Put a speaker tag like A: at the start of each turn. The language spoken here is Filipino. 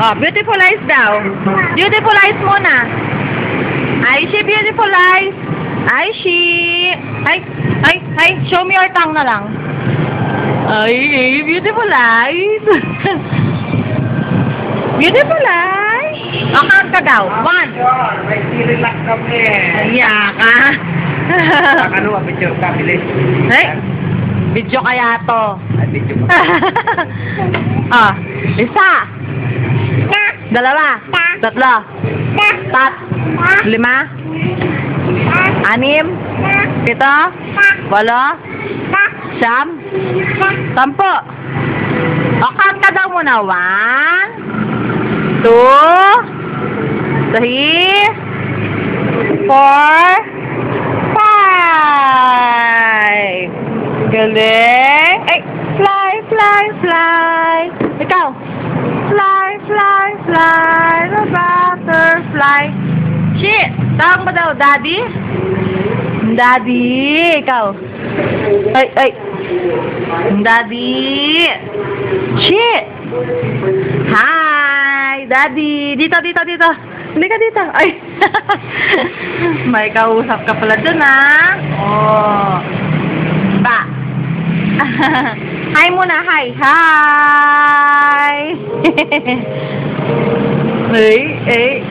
A: Oh, beautiful eyes daw. Beautiful eyes muna. Aishi, beautiful eyes. Aishi. Ay, show me your tongue na lang. Ay, beautiful eyes. Beautiful eyes. Count ka daw. 1.
B: May relax kami.
A: Iya ka.
B: Ano, picture ka, bilis.
A: Hey, video kaya to.
B: Ay, video ka.
A: Ah, isa. Dalawa. Tatlo. Lima. 6. 7. 8. 9. 10. O, count ka daw muna. 1, 2, 3, 4, 5. Galing. Ay, fly, fly, fly. Ikaw. Fly, fly, fly. The butterfly. Shit. Tawag mo daw, daddy? Daddy. Ikaw. Ay. Daddy. Shit. Hi, daddy. Dito. Hindi ka dito. Ay. May kausap ka pala dun, ha? Oh. Ba. Hi muna, hi. Hi. Ay.